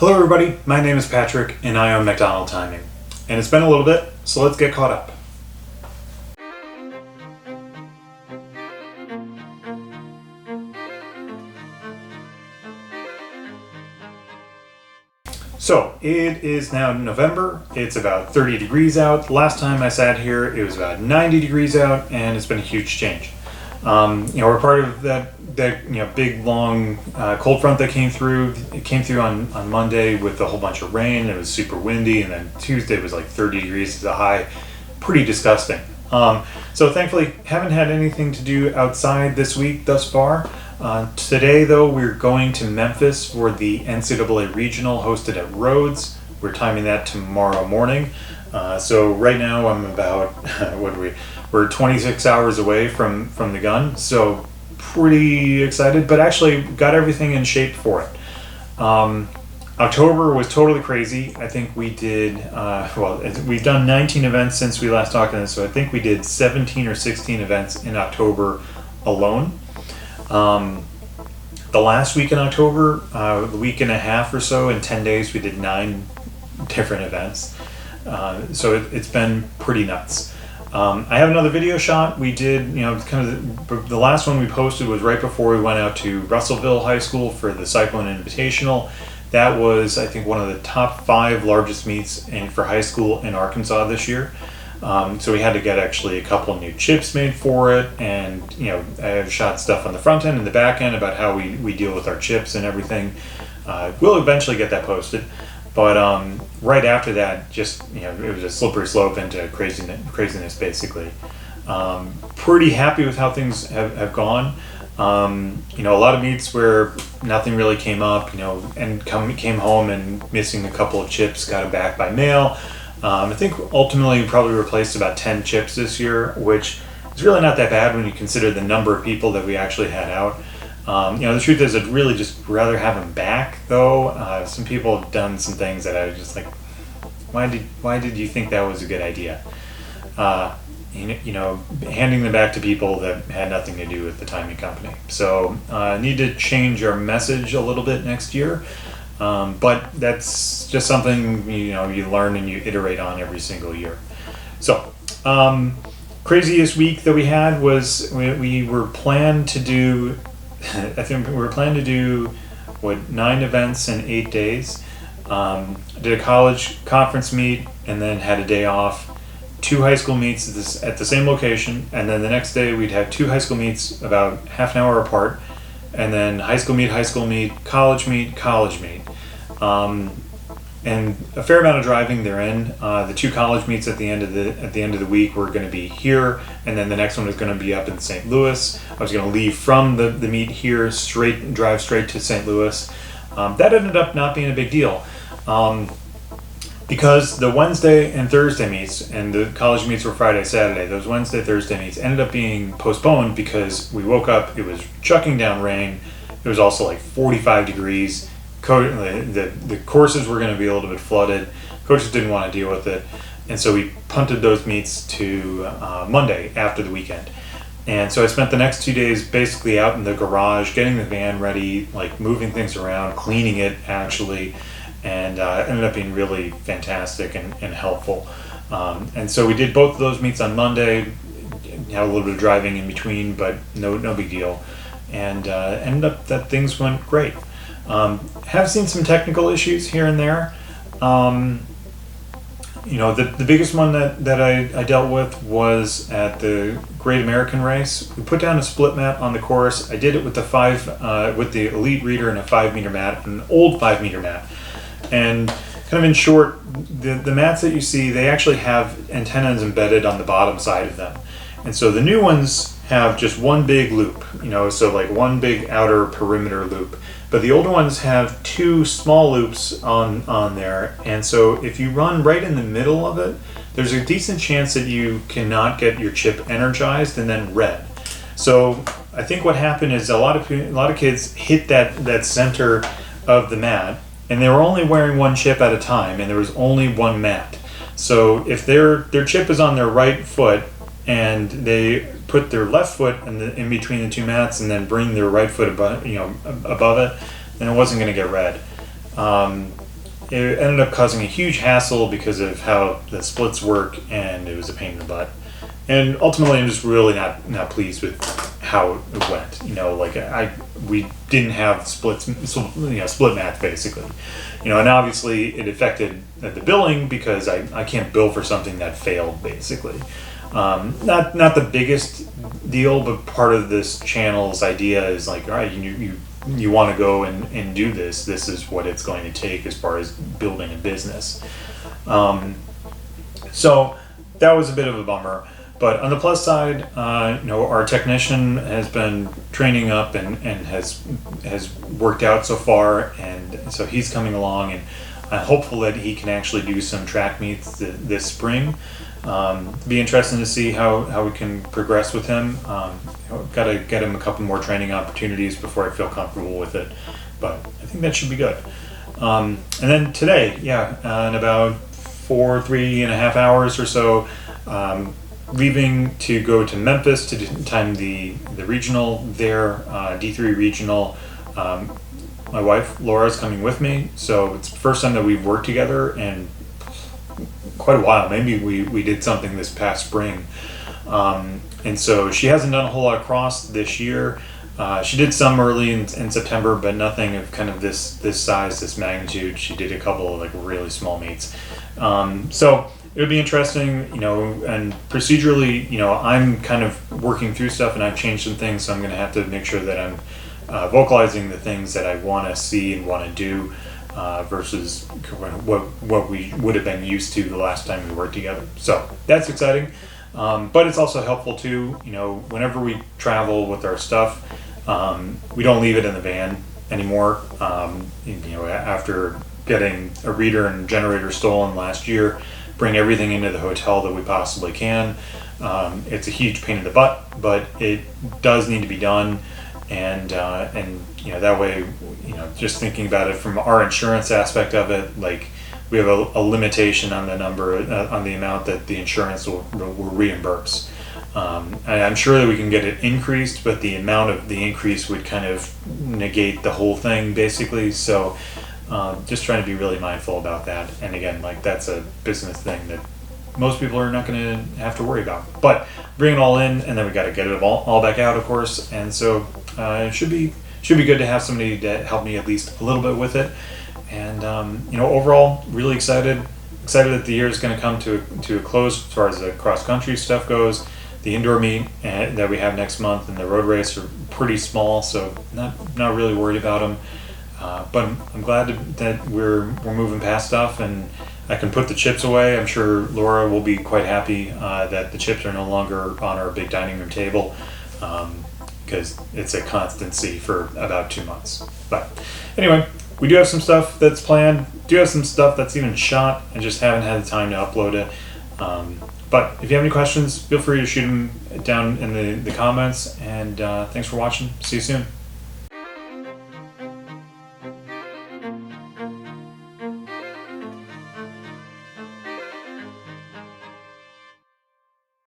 Hello everybody, my name is Patrick and I own MacDonald Timing. And it's been a little bit, so let's get caught up. So it is now November, it's about 30 degrees out. Last time I sat here it was about 90 degrees out and it's been a huge change. We're part of that big long cold front that came through. It came through on Monday with a whole bunch of rain. It was super windy, and then Tuesday was like 30 degrees as a high. Pretty disgusting. So thankfully haven't had anything to do outside this week thus far. Today though, we're going to Memphis for the NCAA Regional hosted at Rhodes. We're timing that tomorrow morning. So right now I'm about, we're 26 hours away from the gun. So pretty excited, but actually got everything in shape for it. October was totally crazy. I think we did, we've done 19 events since we last talked on this, so I think we did 17 or 16 events in October alone. The last week in October, the week and a half or so, in 10 days, we did 9 different events. So it's been pretty nuts. I have another video shot. We did, the last one we posted was right before we went out to Russellville High School for the Cyclone Invitational. That was, I think, one of the top 5 largest meets for high school in Arkansas this year. So we had to get actually a couple new chips made for it, and I shot stuff on the front end and the back end about how we deal with our chips and everything. We'll eventually get that posted. But right after that, it was a slippery slope into craziness basically. Pretty happy with how things have gone. A lot of meets where nothing really came up, and came home and missing a couple of chips, got it back by mail. I think ultimately we probably replaced about 10 chips this year, which is really not that bad when you consider the number of people that we actually had out. The truth is I'd really just rather have them back though. Some people have done some things that I was just like, why did you think that was a good idea? Handing them back to people that had nothing to do with the timing company. So need to change our message a little bit next year. But that's just something, you learn and you iterate on every single year. So, craziest week that we had was we were planned to do, I think we were planned to do 9 events in 8 days. Did a college conference meet and then had a day off. 2 high school meets at the same location, and then the next day we'd have 2 high school meets about half an hour apart, and then high school meet, college meet. And a fair amount of driving therein. The 2 college meets at the end of the week were going to be here, and then the next one was going to be up in St. Louis. I was going to leave from the meet here, drive straight to St. Louis. That ended up not being a big deal. Because the Wednesday and Thursday meets, and the college meets were Friday, Saturday, those Wednesday, Thursday meets ended up being postponed because we woke up, it was chucking down rain, it was also like 45 degrees, the courses were going to be a little bit flooded, coaches didn't want to deal with it, and so we punted those meets to Monday after the weekend. And so I spent the next 2 days basically out in the garage, getting the van ready, like moving things around, cleaning it actually, and ended up being really fantastic and helpful. And so we did both of those meets on Monday, had a little bit of driving in between, but no big deal. And ended up that things went great. Have seen some technical issues here and there. The biggest one that I dealt with was at the Great American Race. We put down a split mat on the course. I did it with the Elite Reader and a 5-meter mat, an old 5-meter mat. And kind of in short, the mats that you see, they actually have antennas embedded on the bottom side of them. And so the new ones have just one big loop, so like one big outer perimeter loop. But the older ones have 2 small loops on there. And so if you run right in the middle of it, there's a decent chance that you cannot get your chip energized and then read. So I think what happened is a lot of kids hit that center of the mat, and they were only wearing 1 chip at a time, and there was only 1 mat. So if their chip is on their right foot and they put their left foot in between the 2 mats and then bring their right foot above it, then it wasn't going to get read. it ended up causing a huge hassle because of how the splits work, and it was a pain in the butt. And ultimately, I'm just really not pleased with how it went. Like we didn't have splits, split math basically. And obviously it affected the billing because I can't bill for something that failed basically. Not the biggest deal, but part of this channel's idea is like, all right, you want to go and do this. This is what it's going to take as far as building a business. So that was a bit of a bummer. But on the plus side, our technician has been training up and has worked out so far, and so he's coming along, and I'm hopeful that he can actually do some track meets this spring. Be interesting to see how we can progress with him. Got to get him a couple more training opportunities before I feel comfortable with it, but I think that should be good. And then today, in about 3.5 hours or so, leaving to go to Memphis to time the regional there, D3 regional. My wife Laura is coming with me, so it's the first time that we've worked together in quite a while. Maybe we did something this past spring, and so she hasn't done a whole lot of cross this year. She did some early in September, but nothing of kind of this size, this magnitude. She did a couple of like really small meets, so it would be interesting, and procedurally, I'm kind of working through stuff and I've changed some things, so I'm going to have to make sure that I'm vocalizing the things that I want to see and want to do versus what we would have been used to the last time we worked together. So that's exciting, but it's also helpful too, whenever we travel with our stuff, we don't leave it in the van anymore. After getting a reader and generator stolen last year, bring everything into the hotel that we possibly can. It's a huge pain in the butt, but it does need to be done, and that way, just thinking about it from our insurance aspect of it, like we have a limitation on the number, on the amount that the insurance will reimburse. And I'm sure that we can get it increased, but the amount of the increase would kind of negate the whole thing basically. So just trying to be really mindful about that. And again, like that's a business thing that most people are not going to have to worry about. But bring it all in, and then we got to get it all back out, of course. And so it should be good to have somebody to help me at least a little bit with it. And overall, really excited that the year is going to come to a close as far as the cross country stuff goes. The indoor meet that we have next month and the road race are pretty small, so not really worried about them. But I'm glad that we're moving past stuff, and I can put the chips away. I'm sure Laura will be quite happy that the chips are no longer on our big dining room table, because it's a constancy for about 2 months. But anyway, we do have some stuff that's planned, do have some stuff that's even shot, and just haven't had the time to upload it. But if you have any questions, feel free to shoot them down in the comments, and thanks for watching. See you soon.